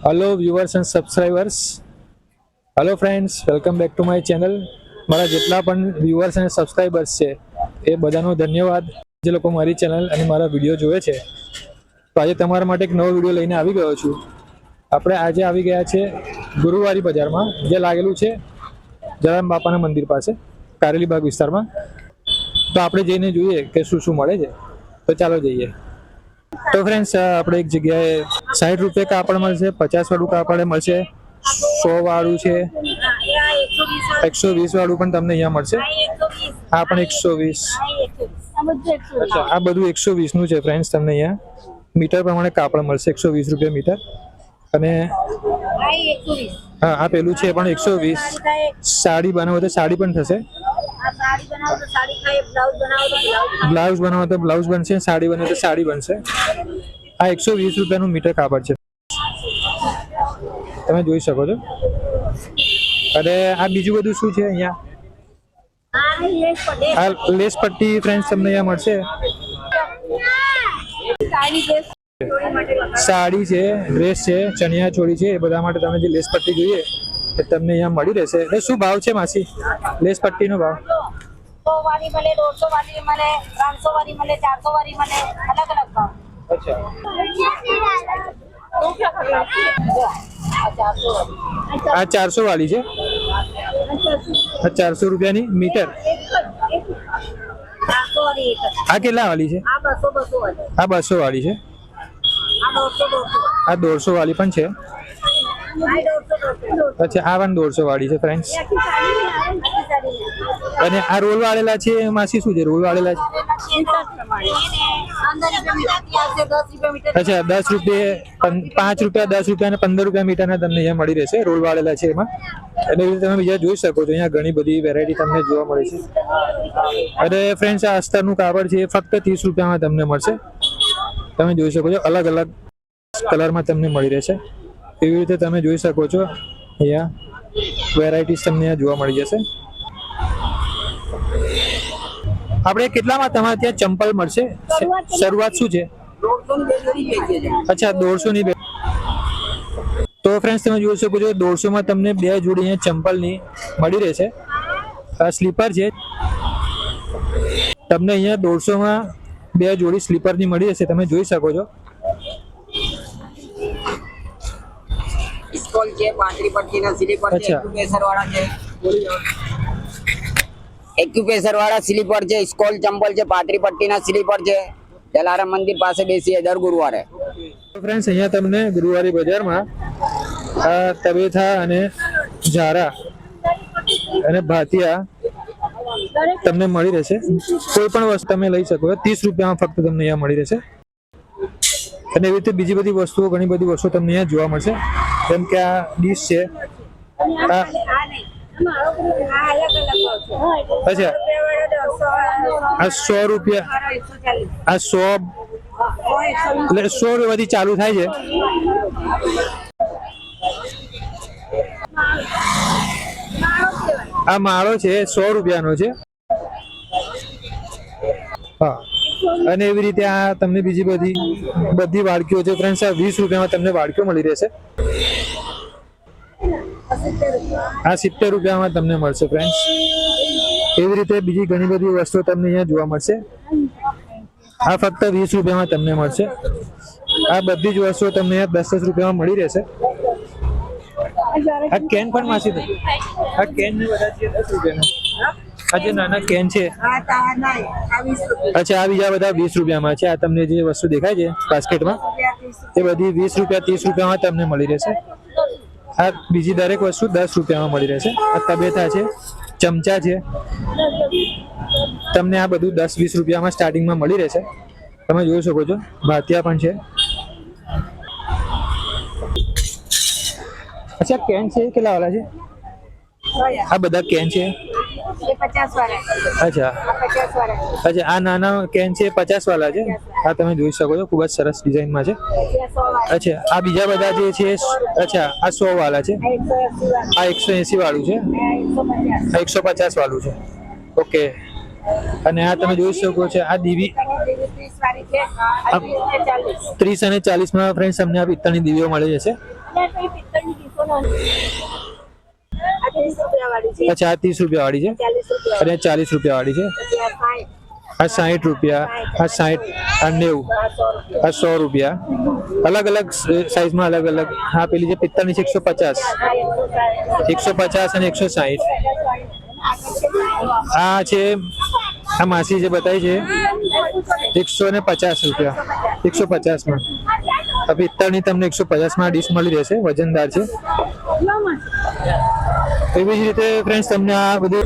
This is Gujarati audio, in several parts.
Hello viewers and subscribers, hello friends, welcome back to my channel. મારા જેટલા પણ વ્યુઅર્સ અને સબસ્ક્રાઇબર્સ છે એ બધાનો ધન્યવાદ જે લોકો મારી ચેનલ અને મારા વિડીયો જોવે છે। તો આજે તમારા માટે એક નવો વિડીયો લઈને આવી ગયો છું। આપણે આજે આવી ગયા છે ગુરુવારી બજારમાં, જે લાગેલું છે જલારામ બાપાના મંદિર પાસે કારેલીબાગ વિસ્તારમાં। તો આપણે જઈને જોઈએ કે શું શું મળે છે। તો ચાલો જઈએ। तो फ्रेंड्स આપણે એક જગ્યાએ 60 રૂપિયા કાપડ મળશે, 50 વાળું કાપડ મળશે, 100 વાળું છે, 120 વાળું પણ તમને અહીંયા મળશે। આ પણ 120। અચ્છા, આ બધું 120 નું છે ફ્રેન્ડ્સ। તમને અહીંયા મીટર પ્રમાણે કાપડ મળશે, 120 રૂપિયા મીટર। અને હા, આ પેલું છે પણ 120। સાડી બનાવો તો સાડી પણ થશે, બ્લાઉઝ બનાવો તો બ્લાઉઝ બનશે, સાડી બને તો સાડી બનશે। આ 120 રૂપિયાનું મીટર કાપડ છે, તમે જોઈ શકો છો। અને આ બીજું બધું શું છે અહીંયા? આ લેસ પટ્ટી ફ્રેન્ડ્સ તમને અહીંયા મળશે। સાડી છે, ડ્રેસ છે, ચણિયા ચોળી છે, એ બધા માટે તમને જે લેસ પટ્ટી જોઈએ એ તમને અહીંયા મળી રહેશે। એટલે શું ભાવ છે માસી લેસ પટ્ટીનો ભાવ? 100 वाली मिले, 200 वाली मिले, 300 वाली मिले, 400 वाली मिले, अलग अलग भाव। अच्छा, આ 400 વાળી છે, આ 400 રૂપિયાની મીટર। આ કેટલા વાળી છે? આ 200 વાળી છે, આ 150 વાળી પણ છે। અચ્છા, આ પણ 150 વાળી છે ફ્રેન્ડ્સ। અને આ રોલ વાળેલા છે માસી, શું છે રોલ વાળેલા છે? અચ્છા, 10 રૂપિયા, 5 રૂપિયા, 10 રૂપિયા અને 15 રૂપિયા મીટરના તમને અહીંયા મળી રહેશે રોલ વાળેલા છે એમાં। અને રીતે તમે બીજા જોઈ શકો છો, અહીંયા ઘણી બધી વેરાયટી તમને જોવા મળે છે। અને ફ્રેન્ડ્સ, આ અસ્તરનું કાપડ છે એ ફક્ત 30 રૂપિયામાં તમને મળશે, તમે જોઈ શકો છો। અલગ અલગ કલરમાં તમને મળી રહેશે, એવી રીતે તમે જોઈ શકો છો। અહીંયા વેરાયટીઝ તમને અહીંયા જોવા મળી જશે। આપણે કેટલામાં તમારે ત્યાં ચંપલ મળશે? શરૂઆત શું છે? અચ્છા, 150 ની બે। તો ફ્રેન્ડ્સ, તમે જોઈ શકો છો 150 માં તમને 2 જોડી અહીંયા ચંપલની મળી રહેશે। આ સ્લીપર છે, તમને અહીંયા 150 માં 2 જોડી સ્લીપરની મળી રહેશે, તમે જોઈ શકો છો। સ્કોલ છે, પાતળી પટ્ટીના સ્લીપર છે, એક્યુપ્રેશર વાળા છે, એક્યુપ્રેશર વાળા સ્લીપર છે, સ્કોલ ચંપલ છે, પાતળી પટ્ટીના સ્લીપર છે। જલારામ મંદિર પાસે બેસીએ દર ગુરુવારે। ફ્રેન્ડ્સ, અહીંયા તમને ગુરુવારી બજારમાં આ તબેથા અને ઝારા અને ભાતિયા તમને મળી રહેશે। કોઈ પણ વસ્તુ તમે લઈ શકો, 30 રૂપિયામાં ફક્ત તમને અહીંયા મળી રહેશે। અને એવી રીતે બીજી બધી વસ્તુઓ, ઘણી બધી વસ્તુઓ તમને અહીંયા જોવા મળશે, જેમ કે આ ડીશ છે, અચ્છા, આ 100 રૂપિયા, આ 100 એટલે 100 રૂપિયાથી ચાલુ થાય છે। આ માળો છે 100 રૂપિયાનો છે, હા। અને એવી રીતે આ તમને બીજી બધી વાડકીઓ છે ફ્રેન્ડ્સ। આ 20 રૂપિયામાં તમને વાડકીઓ મળી રહેશે। આ 70 રૂપિયામાં તમને મળશે ફ્રેન્ડ્સ। એવી રીતે બીજી ઘણી બધી વસ્તુઓ તમને અહીંયા જોવા મળશે। આ ફક્ત 20 રૂપિયામાં તમને મળશે। આ બધી જ વસ્તુઓ તમને અહીંયા 10 રૂપિયામાં મળી રહેશે। આ કેન પણ માસી, આ કેન ને બધા છે 10 રૂપિયાના। આ જે નાના કેન છે, અચ્છા, આ બીજા બધા 20 રૂપિયામાં છે। આ તમને જે વસ્તુ દેખાય છે બાસ્કેટમાં એ બધી 20 રૂપિયા, 30 રૂપિયામાં તમને મળી રહેશે। આ બીજી દરેક વસ્તુ 10 રૂપિયામાં મળી રહેશે। આ તબેથા છે, ચમચા છે, તમને આ બધું 10-20 રૂપિયામાં સ્ટાર્ટિંગમાં મળી રહેશે, તમે જોઈ શકો છો। ભાતિયા પણ છે। અચ્છા, કેન છે કેટલા વાળા છે? આ બધા કેન છે, 50 वाला। અચ્છા, 50 वाला। અચ્છા, આ નાના કેન છે 50 વાળા છે। આ તમે જોઈ શકો છો, ખૂબ જ સરસ ડિઝાઇનમાં છે। અચ્છા, આ બીજા બધા જે છે, અચ્છા, આ 100 વાળા છે, આ 180 વાળું છે, આ 150 વાળું છે, ઓકે। અને આ તમે જોઈ શકો છો, આ દીવી 30 અને 40 માં ફ્રેન્ડ્સ તમને આ પિત્તળની દીવીઓ મળી જશે। અચ્છા આ 30 રૂપિયા વાળી છે અને 40 રૂપિયા વાળી છે. આ 60 રૂપિયા, આ 60, આ 90, આ 100 રૂપિયા. અલગ અલગ સાઈઝમાં અલગ અલગ. હા પેલી જે પિત્તળની છે 150, 150 અને 160. આ છે આ માસી જે બતાવી છે 150 રૂપિયા, 150 માં. આ પિત્તળની તમને 150 માં ડીશ મળી રહેશે, વજનદાર છે. એવી જ રીતે ફ્રેન્ડ્સ તમને આ બધી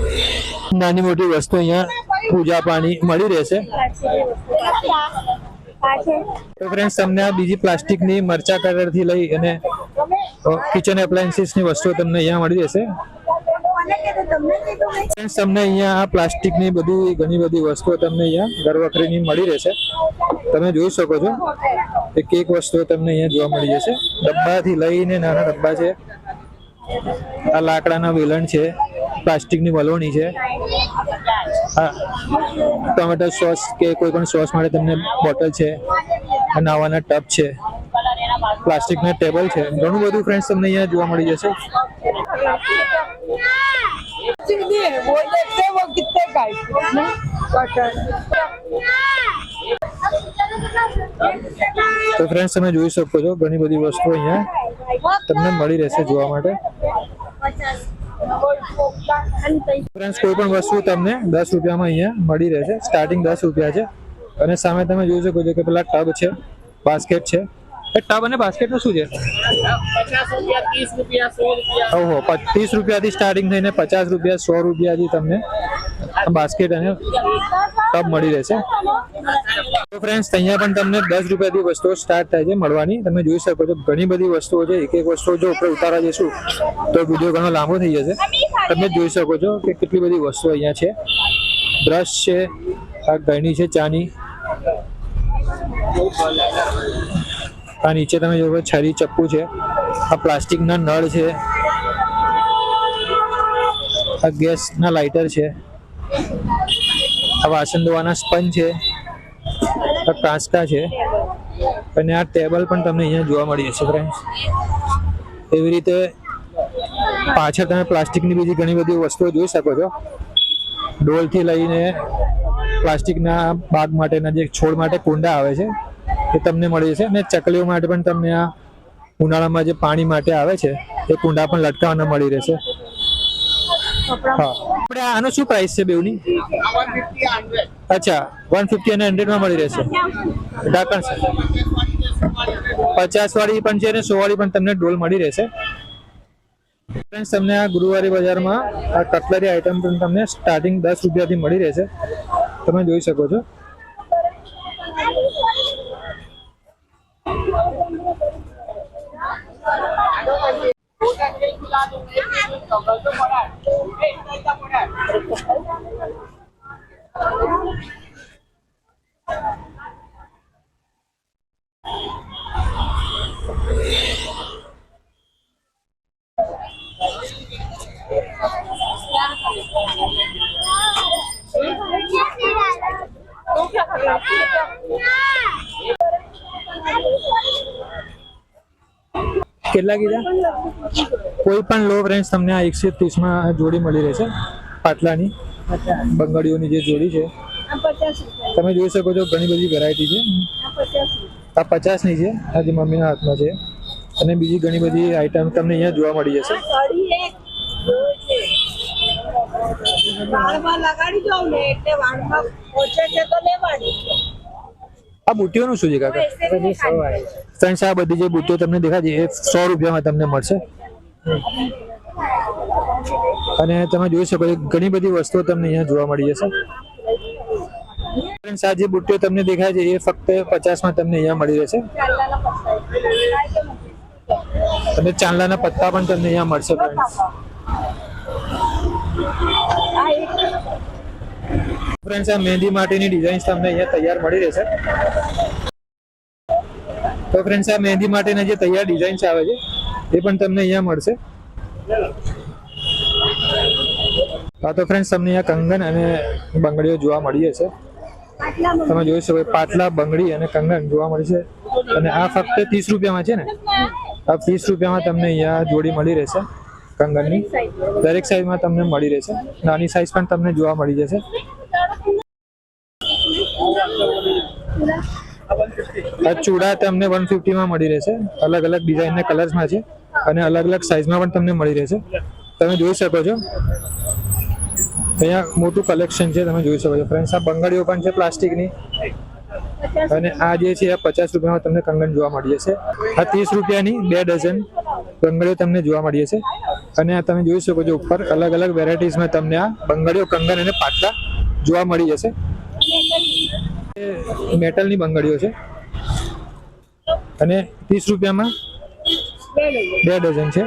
નાની મોટી વસ્તુ અહીંયા પૂજા પાણી મળી રહેશે. તો ફ્રેન્ડ્સ તમને આ બીજી પ્લાસ્ટિકની મરચા કલરથી લઈ અને કિચન એપ્લાયન્સીસની વસ્તુઓ તમને અહીંયા મળી રહેશે. ફ્રેન્ડ્સ તમને અહીંયા આ પ્લાસ્ટિકની બધી ઘણી બધી વસ્તુઓ તમને અહીંયા ઘર વખરીની મળી રહેશે. તમે જોઈ શકો છો એક એક વસ્તુઓ તમને અહીંયા જોવા મળી જશે. ડબ્બાથી લઈને નાના ડબ્બા છે, આ લાકડાના વેલણ છે, પ્લાસ્ટિકની વલોણી છે, હા ટોમેટો સોસ કે કોઈ પણ સોસ માટે તમને બોટલ છે, નાવાના ટબ છે, પ્લાસ્ટિકના ટેબલ છે, ઘણું બધું ફ્રેન્ડ્સ તમને અહીંયા જોવા મળી જશે. તો ફ્રેન્ડ્સ તમે જોઈ શકો છો ઘણી બધી વસ્તુઓ અહીંયા તમને મળી રહેશે જોવા માટે. ફ્રેન્ડ્સ કોઈ પણ વસ્તુ તમને 10 રૂપિયામાં અહીંયા મળી રહેશે. સ્ટાર્ટિંગ 10 રૂપિયા છે. અને સામે તમે જોઈ શકો છો કે પેલા ટબ છે, બાસ્કેટ છે. એ ટબ અને બાસ્કેટનું શું છે? 50 રૂપિયા, 30 રૂપિયા, 100 રૂપિયા. ઓહો 30 રૂપિયાથી સ્ટાર્ટિંગ થઈને 50 રૂપિયા, 100 રૂપિયાથી તમને બાસ્કેટ અને ટબ મળી રહેશે. તો ફ્રેન્ડ્સ અહીંયા પણ તમને 10 રૂપિયાથી વસ્તુઓ સ્ટાર્ટ થાય છે મળવાની. તમે જોઈ શકો છો ઘણી બધી વસ્તુઓ છે. એક એક વસ્તુ જો ઉપર ઉતારવા જઈશું તો વિડીયો ઘણો લાંબો થઈ જશે. તમે જોઈ શકો છો કે કેટલી બધી વસ્તુઓ અહીંયા છે. બ્રશ છે, આ ગળણી છે ચાની, આ નીચે તમે જોવો છરી ચપ્પુ છે, આ પ્લાસ્ટિકના નળ છે, આ ગેસના લાઇટર છે, આ વાસણ ધોવાના સ્પંજ છે, આ કાંસકા છે અને આ ટેબલ પણ તમને અહીંયા જોવા મળી જશે ફ્રેન્ડ્સ. એવી રીતે પાછળ તમે પ્લાસ્ટિકની બીજી ઘણી બધી વસ્તુઓ જોઈ શકો છો. ડોલથી લઈને પ્લાસ્ટિકના બાગ માટેના જે છોડ માટે કુંડા આવે છે એ તમને મળી જશે. અને ચકલીઓ માટે પણ તમને આ ઉનાળામાં જે પાણી માટે આવે છે એ કુંડા પણ લટકાવવાના મળી રહેશે. હા આપણે આનો શું પ્રાઇસ છે બેવની? 150, 100. અચ્છા 150 અને 100 માં મળી રહેશે. ઢાંકણ છે 50 વાળી પણ છે અને 100 વાળી પણ તમને ડોલ મળી રહેશે. ફ્રેન્ડ્સ તમને આ ગુરુવારી બજારમાં આ કટલરી આઇટમ પણ તમને સ્ટાર્ટિંગ 10 રૂપિયાથી મળી રહેશે. તમે જોઈ શકો છો. કેટલા કીધા? કોઈ પણ લો ફ્રેન્ડ્સ તમને આ 130 માં જોડી મળી રહેશે. પાટલાની બંગડીઓની જે જોડી છે તમે જોઈ શકો છો. ઘણી બધી વેરાયટી છે. આ 50 ની છે, આ જે મમ્મીના હાથમાં છે. અને બીજી ઘણી બધી આઈટમ તમને અહીંયા જોવા મળી જશે. આ બુટ્ટીઓનું શું છે કાકા? ફ્રેન્ડ્સ આ બધી જે બુટ્ટીઓ તમને દેખાય છે એ 100 રૂપિયામાં તમને મળશે. અને તમે જોઈ શકો છો ઘણી બધી વસ્તુઓ તમને અહીંયા જોવા મળી જશે. ફ્રેન્ડ્સ આ જે બુટ્ટીઓ તમને દેખાય છે એ ફક્ત 50 માં તમને અહીંયા મળી રહેશે. અને ચાંદલાના પત્તા પણ તમને અહીંયા મળશે ફ્રેન્ડ્સ. ફ્રેન્ડ્સ આ મહેંદી માટેની ડિઝાઇન્સ તમને અહીંયા તૈયાર મળી રહેશે. તો ફ્રેન્ડ્સ આ મહેંદી માટેના જે તૈયાર ડિઝાઇન્સ આવે છે એ પણ તમને અહીંયા મળશે. હા તો ફ્રેન્ડ્સ તમને અહીંયા કંગન અને બંગડીઓ જોવા મળી જશે. તમે જોઈ શકો પાટલા, બંગડી અને કંગન જોવા મળશે. અને આ ફક્ત 30 રૂપિયામાં છે ને? આ 30 રૂપિયામાં તમને અહીંયા જોડી મળી રહેશે કંગનની. દરેક સાઈઝમાં તમને મળી રહેશે. નાની સાઈઝ પણ તમને જોવા મળી જશે. આ ચૂડા તમને 150 માં મળી રહેશે. અલગ અલગ ડિઝાઇનના કલર્સમાં છે અને અલગ અલગ સાઈઝમાં પણ તમને મળી રહેશે. તમે જોઈ શકો છો અહીંયા મોટું કલેક્શન છે. તમે જોઈ શકો છો ફ્રેન્ડ્સ. આ બંગડીઓ પણ છે પ્લાસ્ટિકની અને આ જે છે આ 50 રૂપિયામાં તમને કંગન જોવા મળી જશે. આ 30 રૂપિયાની 2 ડઝન બંગડીઓ તમને જોવા મળી જશે. અને આ તમે જોઈ શકો છો ઉપર અલગ અલગ વેરાયટીઝમાં તમને આ બંગડીઓ, કંગન અને પાટલા જોવા મળી જશે. મેટલની બંગડીઓ છે અને 30 રૂપિયામાં 2 ડઝન છે.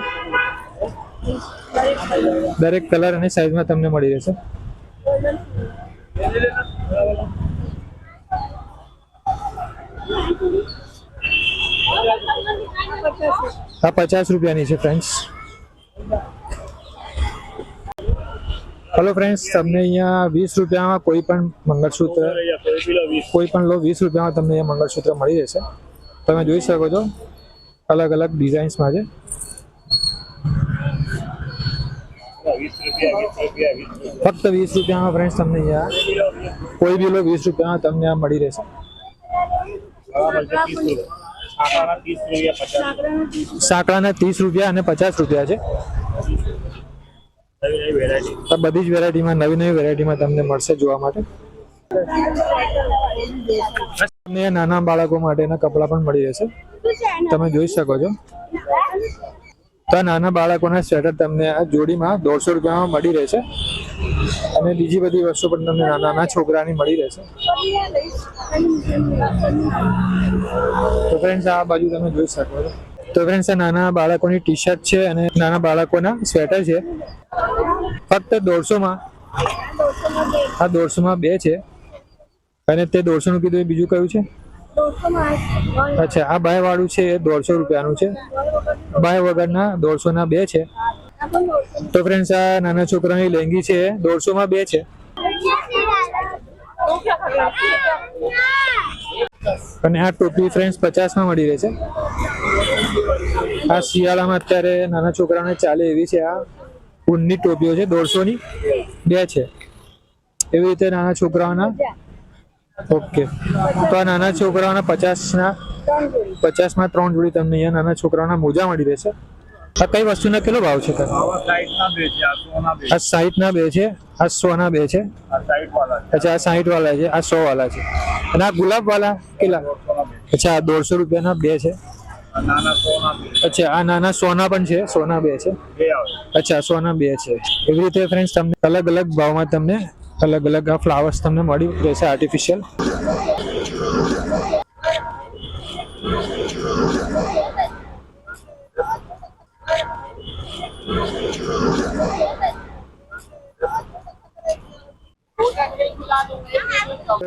દરેક કલર અને સાઈઝમાં તમને મળી રહેશે. આ 50 રૂપિયાની છે ફ્રેન્ડ્સ. હલો ફ્રેન્ડ્સ, તમને અહીંયા 20 રૂપિયામાં કોઈ પણ મંગળસૂત્ર, કોઈ પણ લો 20 રૂપિયામાં તમને અહીંયા મંગળસૂત્ર મળી રહેશે. તમે જોઈ શકો છો અલગ અલગ ડિઝાઇન્સમાં છે. ફક્ત 20 રૂપિયામાં ફ્રેન્ડ્સ તમને અહીંયા કોઈ બી લો 20 રૂપિયામાં તમને આ મળી રહેશે. સાંકળાના 30 રૂપિયા અને 50 રૂપિયા છે. આ બધી જ વેરાયટીમાં નવી નવી વેરાયટીમાં તમને મળશે જોવા માટે. તમને નાના બાળકો માટેના કપડાં પણ મળી રહેશે. તમે જોઈ શકો છો. તો આ નાના બાળકોના સ્વેટર તમને આ જોડીમાં 150 રૂપિયામાં મળી રહેશે. અને બીજી બધી વસ્તુ પણ તમને નાના છોકરાની મળી રહેશે. તો ફ્રેન્ડ્સ આ બાજુ તમે જોઈ શકો છો. તો ફ્રેન્ડ્સ આ નાના બાળકોની ટી શર્ટ છે અને નાના બાળકોના સ્વેટર છે. ફક્ત 150માં. આ 150માં 2 છે અને તે 150 નું કીધું. એ બીજું કયું છે? અચ્છા, આ બાય વાળું છે એ 150 રૂપિયાનું છે. બાય વગરના 150ના 2 છે. તો ફ્રેન્ડ્સ આ નાના છોકરાની લેંગી છે 150માં 2 છે. અને આ ટોપી ફ્રેન્ડ્સ 50માં મળી રહે છે. આ શિયાળામાં અત્યારે નાના છોકરાઓને ચાલે એવી છે. આ ઊનની ટોપીઓ છે 150ની 2 છે. એવી રીતે નાના છોકરાઓના. ઓકે, તો આ નાના છોકરાઓના 50માં 3 જોડી તમને અહીંયા નાના છોકરાઓના મોજા મળી રહેશે. આ કઈ વસ્તુના કેટલો ભાવ છે? આ 60ના 2 છે. આ 100ના 2 છે. અચ્છા, આ 60 વાળા છે. આ 100 વાળા છે. અને આ ગુલાબ વાળા કેટલા? અચ્છા, આ 150 રૂપિયાના 2 છે. અચ્છા, આ નાના 100ના પણ છે. 100ના 2 છે. અચ્છા, 100ના 2 છે. એવી રીતે ફ્રેન્ડ્સ તમને અલગ અલગ ભાવમાં તમને અલગ અલગ આ ફ્લાવર્સ તમને મળી રહેશે આર્ટિફિશિયલ.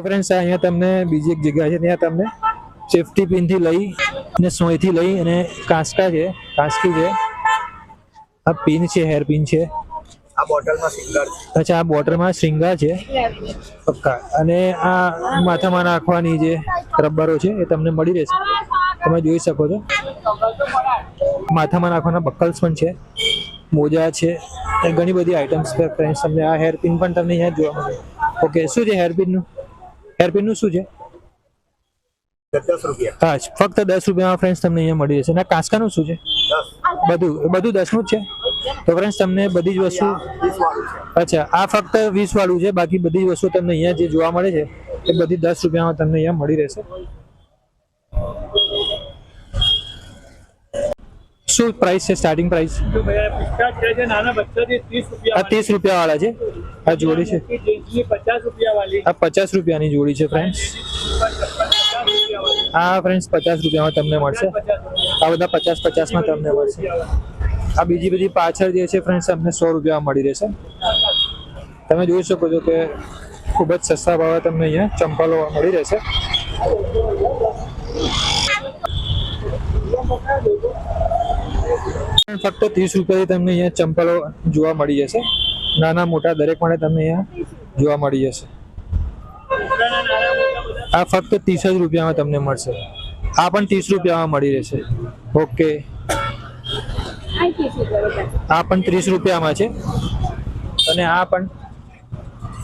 ફ્રેન્ડ્સ અહીંયા તમને બીજી એક જગ્યા છે. ત્યાં તમને સેફટી પિન થી લઈ અને સોયથી લઈ અને કાંસકા છે, કાંસકી છે. આ પિન છે, હેર પિન છે. આ બોટલમાં સિંગર છે. અચ્છા, આ બોટલમાં શ્રીંગાર છે. પક્કા. અને આ માથામાં નાખવાની જે રબરો છે એ તમને મળી રહેશે. તમે જોઈ શકો છો. માથામાં નાખવાના બકલ્સ પણ છે, મોજા છે, એ ઘણી બધી આઈટમ્સ છે ફ્રેન્ડ્સ. તમને આ હેર પિન પણ તમને અહીંયા જોવા મળે. ઓકે, શું છે હેરપિનનું? હેરપિનનું શું છે? 10 રૂપિયા. હા, ફક્ત 10 રૂપિયામાં ફ્રેન્ડ્સ તમને અહીંયા મળી રહેશે. અને કાંસકાનું શું છે? 10. બધું 10નું જ છે. તો ફ્રેન્ડ્સ તમને બધી જ વસ્તુ. 20 વાળું છે. અચ્છા, આ ફક્ત 20 વાળું છે. બાકી બધી વસ્તુ તમને અહીંયા જે જોવા મળે છે એ બધી 10 રૂપિયામાં તમને અહીંયા મળી રહેશે. શું પ્રાઇસ છે? સ્ટાર્ટિંગ પ્રાઇસ આ 30 રૂપિયા વાળા છે. આ જોડી છે. આ 50 રૂપિયાની જોડી છે ફ્રેન્ડ્સ. આ ફ્રેન્ડ્સ 50 રૂપિયામાં તમને મળશે. આ બધા 50-50માં તમને મળશે. આ બીજી બધી પાછળ જે છે ફ્રેન્ડ્સ તમને 100 રૂપિયામાં મળી રહેશે. તમે જોઈ શકો છો કે ખૂબ જ સસ્તા ભાવે તમને અહીંયા ચંપલો મળી રહેશે. ફક્ત 30 રૂપિયાથી તમને અહીંયા ચંપલો જોવા મળી જશે. નાના મોટા દરેક માટે તમને અહીંયા જોવા મળી જશે. આ ફક્ત 30 જ રૂપિયામાં તમને મળશે. આ પણ 30 રૂપિયામાં મળી રહેશે. ઓકે. આ પણ 30 રૂપિયામાં છે અને આ પણ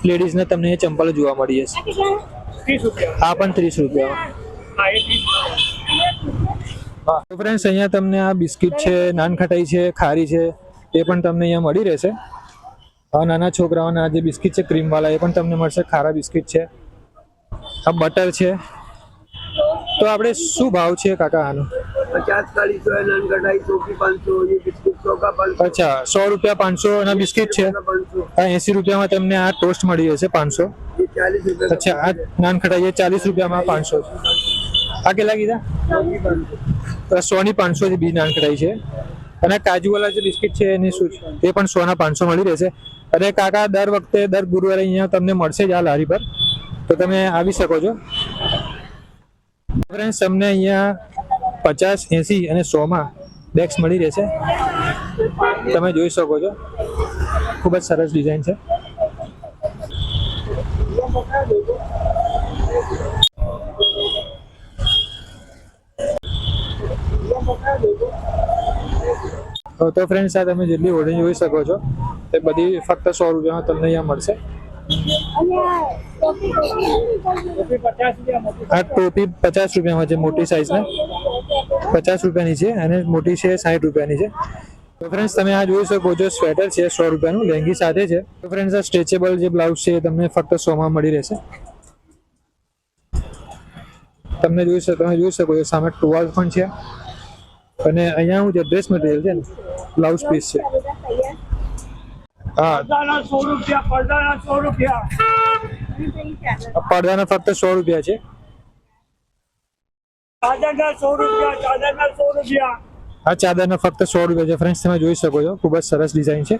લેડીઝને તમને એ ચંપલ જોવા મળી જશે. આ પણ 30 રૂપિયામાં. હા તો ફ્રેન્ડ્સ, અહીંયા તમને આ બિસ્કિટ છે, નાન ખટાઈ છે, ખારી છે, એ પણ તમને અહીંયા મળી રહેશે. આ નાના છોકરાઓના જે બિસ્કિટ છે ક્રીમવાળા, એ પણ તમને મળશે. ખારા બિસ્કિટ છે, આ બટર છે. તો આપણે શું ભાવ છે કાકા આનો? 50-40 है, नान कढ़ाई 100 की 500, ये बिस्कुट 100 का 500, અચ્છા, 100 રૂપિયા 500 ના બિસ્કિટ છે. 500, આ 80 રૂપિયામાં તમને આ ટોસ્ટ મળી જશે 500. ये 40 रुपए અચ્છા, આ નાન ખટાઈ એ 40 રૂપિયામાં 500 છે. આ કેટલા કીધા? 100 ની 500 થી બી નાન ખટાઈ છે. અને કાજુવાલા જે બિસ્કિટ છે એની શું છે, એ પણ 100 ના 500 મળી રહેશે. અને કાકા દર વખતે દર ગુરુવારે અહીંયા તમને મળશે જ આ લારી પર, તો તમે આવી શકો છો. ફ્રેન્ડ્સ, તમને અહીંયા 50, 80 અને 100માં બેગ્સ મળી રહેશે. તમે જોઈ શકો છો, ખૂબ જ સરસ ડિઝાઇન છે. તો ફ્રેન્ડ્સ, આ તમે જેટલી ઓઢણી જોઈ શકો છો એ બધી ફક્ત 100 રૂપિયામાં તમને અહીંયા મળશે. આ ટોપી 50 રૂપિયામાં છે, મોટી સાઈઝને 50 રૂપિયાની છે અને મોટી છે 60 રૂપિયાની છે. તો ફ્રેન્ડ્સ, તમે આ જોઈ શકો છો, સ્વેટર છે 100 રૂપિયાનું, લેંગી સાથે છે. તો ફ્રેન્ડ્સ, આ સ્ટ્રેચેબલ જે બ્લાઉઝ છે એ તમને ફક્ત 100માં મળી રહેશે. તમે જોઈ શકો છો સામે ટુવાલ પણ છે. અને અહીંયા હું જે ડ્રેસ મટીરિયલ છે ને, બ્લાઉઝ પીસ છે. હા, पर्दाना 100 रुपया, पर्दाना 100 रुपया, આ પડદાના ફક્ત 100 રૂપિયા છે. चादरना 100 रुपया, चादरना 100 रुपया, આ ચાદરના ફક્ત 100 રૂપિયા છે. ફ્રેન્ડ્સ, તમે જોઈ શકો છો, ખૂબ જ સરસ ડિઝાઇન છે.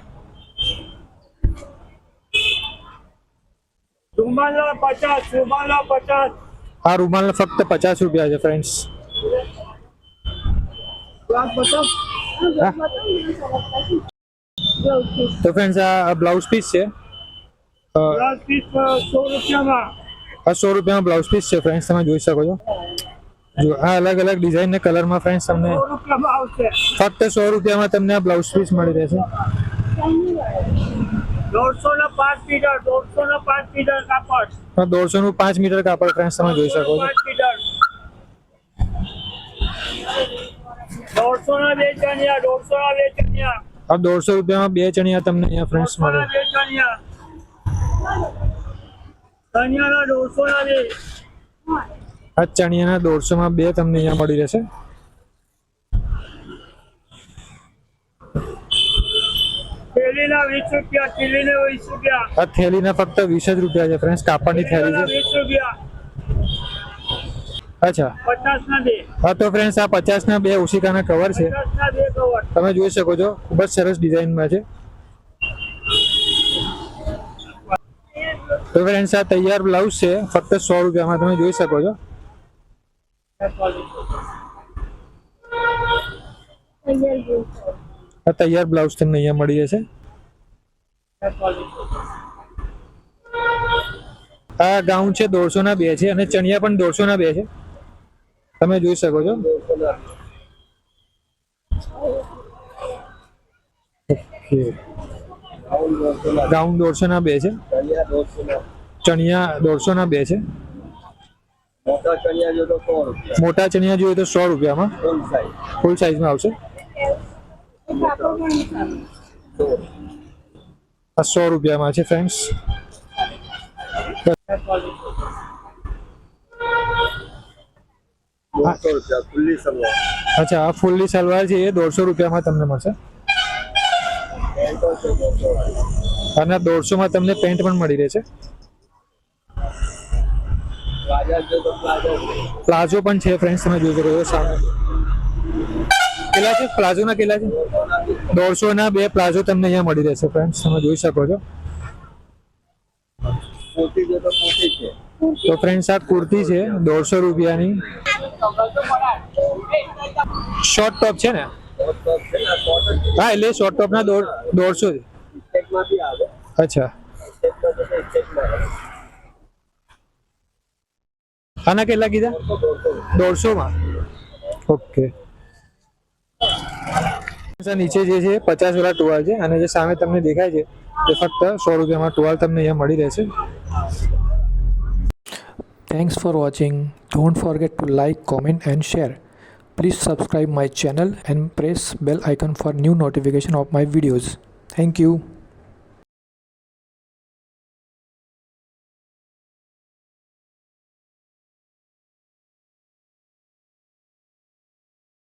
रुमाला 50, रुमाला 50, આ રૂમાલ ફક્ત 50 રૂપિયા છે ફ્રેન્ડ્સ. તો ફ્રેન્ડ્સ, આ બ્લાઉઝ પીસ છે. प्लास पीस 100 रुपया में, આ 100 રૂપિયામાં બ્લાઉઝ પીસ છે. ફ્રેન્ડ્સ, તમે જોઈ શકો છો. જો આ અલગ અલગ ડિઝાઇન ને કલરમાં ફ્રેન્ડ્સ તમને 100 रुपया में आवશે. ફક્ત 100 રૂપિયામાં તમને આ બ્લાઉઝ પીસ મળી રહેશે. 150 ના 5 મીટર, 150 ના 5 મીટર કાપડ, 150 નું 5 મીટર કાપડ. ફ્રેન્ડ્સ, તમે જોઈ શકો છો. 5 મીટર, 150 ના 2 ચણિયા, 150 ના 2 ચણિયા, આ 150 રૂપિયામાં 2 ચણિયા તમને અહીંયા ફ્રેન્ડ્સ 150 મળે. ના 2 ચણિયા, ચણિયાના 150 ના 2, આ ચણિયાના 150માં 2 તમને અહીંયા મળી રહેશે. થેલીના 20 રૂપિયા, થેલીને 20 રૂપિયા, આ થેલીના ફક્ત 20 જ રૂપિયા છે ફ્રેન્ડ્સ. કાપડની થેલી થેલીના છે. 20 રૂપિયા, અચ્છા, 50 ના 2, હા તો ફ્રેન્ડ્સ, આ 50 ના 2 ઓશિકાના કવર છે. 50 ના 2 કવર, તમે જોઈ શકો છો, ખૂબ જ સરસ ડિઝાઇનમાં છે. તો ફ્રેન્ડ્સ, આ તૈયાર બ્લાઉઝ છે ફક્ત 100 રૂપિયામાં. તમે જોઈ શકો છો. આ તૈયાર બ્લાઉઝ તમને અહીંયા મળી જશે. આ ગાઉન છે 150 ના 2 છે અને ચણિયા પણ 150 ના 2 છે. તમે જોઈ શકો છો. ઓકે, ગાઉન 150 ના 2 છે, ચણિયા 150 ના 2 છે. મોટા ચણિયા જો તો 100 રૂપિયા, મોટા ચણિયા જોઈએ તો 100 રૂપિયામાં ફૂલ સાઈઝ, ફૂલ સાઈઝમાં આવશે. આ 100 રૂપિયામાં છે ફ્રેન્ડ્સ. 200 રૂપિયા ખુલ્લી સલવાર, અચ્છા, આ ફૂલની સલવાર છે એ 150 રૂપિયામાં તમને મળશે. પેન્ટો છે 200, અને 150માં તમને પેન્ટ પણ મળી રહેશે. પ્લાઝા જો તો પ્લાઝો, પ્લાઝો પણ છે ફ્રેન્ડ્સ. તમે જોઈ શકો છો સામે. કેટલા છે પ્લાઝોના? કેટલા છે? 150 ના 2 પ્લાઝો તમને અહીંયા મળી રહેશે ફ્રેન્ડ્સ. તમે જોઈ શકો છો. પોતી જો તો પોતી છે, તો ફ્રેન્ડ્સ, આ કુર્તી છે 150 રૂપિયાની. શોર્ટ ટોપ છે ને? શોર્ટ છે ને, કોટન હા, એટલે શોર્ટ ટોપના 150 છે. સ્ટેટમાંથી આવે, અચ્છા, સ્ટેટમાં તો સ્ટેટમાં આવે, આના કેટલા કીધા? 150માં. ઓકે. નીચે જે છે 50 વાળા ટુવાલ છે અને જે સામે તમને દેખાય છે તે ફક્ત 100 રૂપિયામાં ટુવાલ તમને અહીંયા મળી રહેશે. Thanks for watching. Don't forget to like, comment and share. Please subscribe my channel and press bell icon for new notification of my videos. Thank you.